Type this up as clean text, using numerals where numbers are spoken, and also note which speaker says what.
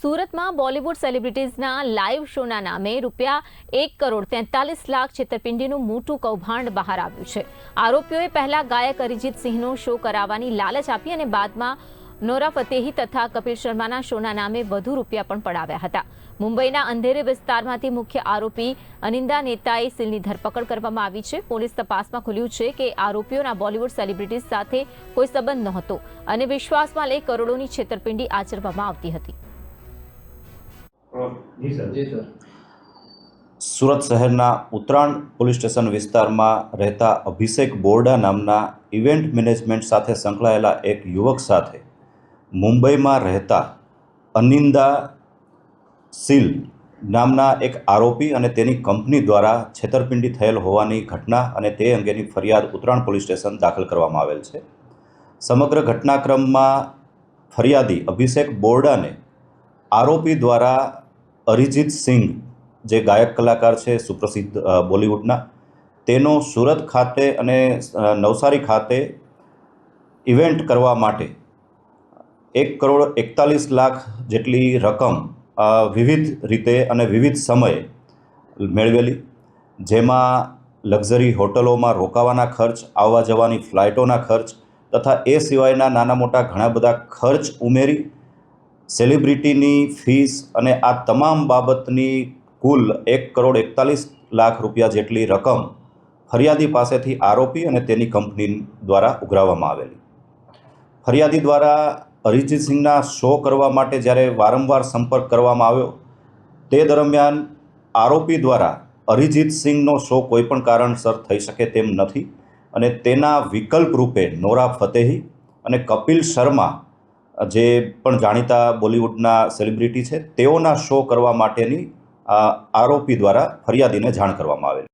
Speaker 1: સુરતમાં બોલિવૂડ સેલિબ્રિટીઝના લાઈવ શોના નામે ₹1.43 કરોડ છેતરપિંડીનું મોટું કૌભાંડ બહાર આવ્યું છે। આરોપીઓએ પહેલા ગાયક અરિજીત સિંહનો શો કરાવવાની લાલચ આપી અને બાદમાં નોરા ફતેહી તથા કપિલ શર્માના શોના નામે વધુ રૂપિયા પણ પડાવ્યા હતા। મુંબઈના અંધેરી વિસ્તારમાંથી મુખ્ય આરોપી અનિંદા નેતાએ સિલની ધરપકડ કરવામાં આવી છે। પોલીસ તપાસમાં ખુલ્યું છે કે આરોપીઓના બોલિવૂડ સેલિબ્રિટીઝ સાથે કોઈ સંબંધ નહોતો અને વિશ્વાસમાં લઈ કરોડોની છેતરપિંડી આચરવામાં આવતી હતી।
Speaker 2: સુરત શહેરના ઉત્તરાણ પોલીસ સ્ટેશન વિસ્તારમાં રહેતા અભિષેક બોરડા નામના ઇવેન્ટ મેનેજમેન્ટ સાથે સંકળાયેલા એક યુવક સાથે મુંબઈમાં રહેતા અનિંદા સિલ નામના એક આરોપી અને તેની કંપની દ્વારા છેતરપિંડી થયેલ હોવાની ઘટના અને તે અંગેની ફરિયાદ ઉત્તરાણ પોલીસ સ્ટેશન દાખલ કરવામાં આવેલ છે। સમગ્ર ઘટનાક્રમમાં ફરિયાદી અભિષેક બોરડાને આરોપી દ્વારા અરિજીત સિંહ જે ગાયક કલાકાર છે સુપ્રસિદ્ધ બોલિવૂડના તેનો સુરત ખાતે અને નવસારી ખાતે ઇવેન્ટ કરવા માટે ₹1.41 કરોડ જેટલી રકમ વિવિધ રીતે અને વિવિધ સમયે મેળવેલી, જેમાં લક્ઝરી હોટલોમાં રોકાવાના ખર્ચ, આવવા જવાની ફ્લાઇટોના ખર્ચ તથા એ સિવાયના નાના મોટા ઘણા બધા ખર્ચ ઉમેરી સેલિબ્રિટીની ફીસ અને આ તમામ બાબતની કુલ ₹1.41 કરોડ જેટલી રકમ ફરિયાદી પાસેથી આરોપી અને તેની કંપની દ્વારા ઉઘરાવવામાં આવેલી। ફરિયાદી દ્વારા અરિજીત સિંહના શો કરવા માટે જ્યારે વારંવાર સંપર્ક કરવામાં આવ્યો તે દરમિયાન આરોપી દ્વારા અરિજીત સિંહનો શો કોઈપણ કારણસર થઈ શકે તેમ નથી અને તેના વિકલ્પ રૂપે નોરા ફતેહી અને કપિલ શર્મા જે પણ જાણીતા બોલિવૂડના સેલિબ્રિટી છે તેઓના શો કરવા માટેની આરોપી દ્વારા ફરિયાદીને જાણ કરવામાં આવેલી।